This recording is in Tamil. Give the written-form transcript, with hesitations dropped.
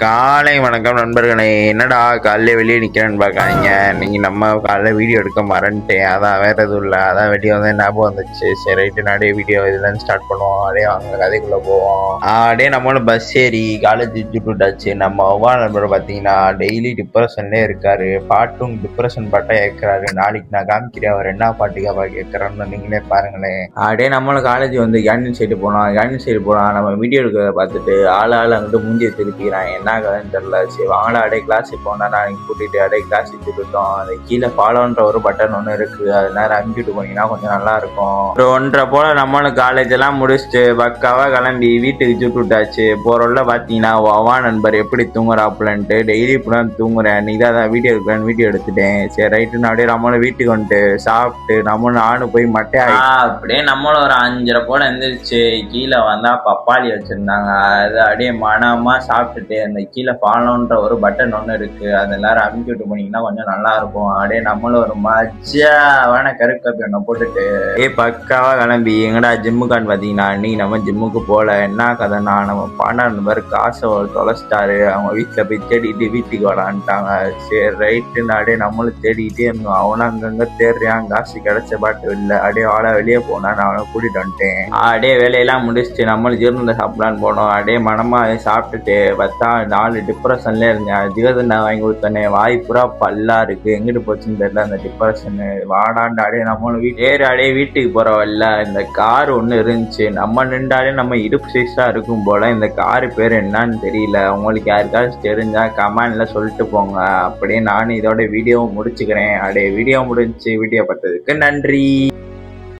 காலை வணக்கம் நண்பர்களே. என்னடா காலையில வெளியே நிக்கிறேன்னு பார்க்காதீங்க. நீங்க நம்ம காலைல வீடியோ எடுக்க மறந்துட்டேன். அதான் வேற எதுவும் இல்லை. அதான் வெளியே வந்து ஞாபகம் வந்துச்சு. சரி ரைட்டு நாடே வீடியோ இதுல ஸ்டார்ட் பண்ணுவோம். அப்படியே வாங்க கதைக்குள்ள போவோம். அப்படியே நம்மளும் பஸ் ஏறி காலேஜ் விட்டாச்சு. நம்ம ஒவ்வா நண்பர் பார்த்தீங்கன்னா டெய்லி டிப்ரெஷன்லேயே இருக்காரு. பாட்டும் டிப்ரெஷன் பாட்டா கேட்கிறாரு. நாளைக்கு நான் காமிக்கிறேன் அவர் என்ன பாட்டுக்காக கேட்கறான்னு நீங்களே பாருங்களேன். அப்படியே நம்மளும் காலேஜ் வந்து கேண்டீன் சைடு போனோம். நம்ம வீடியோ எடுக்கிறத பார்த்துட்டு ஆள் அங்கிட்டு மூஞ்சியை திருப்பிக்கிறான். என்ன கதைன்னு தெரியல. சரி வாங்கடா அடே கிளாஸுக்கு போனா நான் கூட்டிட்டு அடே கிளாஸுக்கு விட்டுட்டோம். அது கீழே ஃபாலோன்ற ஒரு பட்டன் ஒன்று இருக்கு. அது நேரம் அமுக்கிட்டு போனீங்கன்னா கொஞ்சம் நல்லா இருக்கும். ஒரு 1:30 போல நம்மளும் காலேஜ் எல்லாம் முடிச்சுட்டு பக்காவா கிளம்பி வீட்டுக்கு சுட்டு விட்டாச்சு. போறோம்ல பாத்தீங்கன்னா வா நண்பர் எப்படி தூங்குறாப்புலன்ட்டு டெய்லி இப்படிதான் தூங்குறேன். நீ தான் வீடியோ எடுக்கிறேன்னு வீடியோ எடுத்துட்டேன். சரி ரைட்டு அப்படியே நம்மளும் வீட்டுக்கு வந்துட்டு சாப்பிட்டு நம்மளும் நானும் போய் மட்டையா அப்படியே நம்மளும் ஒரு 5:30 போல எழுந்திரிச்சு கீழே வந்தா பப்பாளி வச்சிருந்தாங்க. அது அப்படியே மனமா சாப்பிட்டுட்டு அந்த கீழே ஃபாலோன்ற ஒரு பட்டன் ஒன்று இருக்கு. அது எல்லாரும் அமுக்கி விட்டு போனீங்கன்னா கொஞ்சம் நல்லா இருக்கும். அப்படியே நம்மளும் ஒரு மஜாவான கருப்பு ஒன்று போட்டுட்டு பக்காவா கிளம்பி எங்கடா ஜிம்முக்கான்னு பார்த்தீங்கன்னா இன்னைக்கு நம்ம ஜிம்முக்கு போல. என்ன கதைன்னா நம்ம 12 பேர் காசை தொலைச்சிட்டாரு. அவங்க வீட்டில் போய் தேடிட்டு வீட்டுக்கு வரான்ட்டாங்க. சரி ரைட்டு அப்படியே நம்மளும் தேடிக்கிட்டே இருந்தோம். அவனும் அங்கங்க தேடுறான். காசு கிடைச்ச பாட்டு இல்லை. அப்படியே ஆளா வெளியே போனா நான் அவனை கூட்டிட்டு வந்துட்டேன். அப்படியே வேலையெல்லாம் முடிச்சுட்டு நம்மளும் ஜீரணத்தை சாப்பிடலான்னு போனோம். அப்படியே மனமா சாப்பிட்டுட்டு பார்த்தா 4 டிப்ரெஷன்ல இருந்தேன். ஜீவதண்டா வாங்கி கொடுத்தனே வாய் புறா பல்லா இருக்கு. எங்கிட்டு போச்சுன்னு தெரியல அந்த டிப்ரெஷனு. வாடாண்டாடே நம்மளும் அப்படியே வீட்டுக்கு போறவல்ல இந்த கார் ஒன்று இருந்துச்சு. நம்ம நின்றாலே நம்ம இடுப்பு சைஸா இருக்கும் போல. இந்த காரு பேர் என்னன்னு தெரியல. உங்களுக்கு யாருக்காச்சும் தெரிஞ்சா கமெண்ட்ல சொல்லிட்டு போங்க. அப்படியே நானும் இதோட வீடியோவும் முடிச்சுக்கிறேன். அப்படியே வீடியோ முடிஞ்சு வீடியோ பார்த்ததுக்கு நன்றி.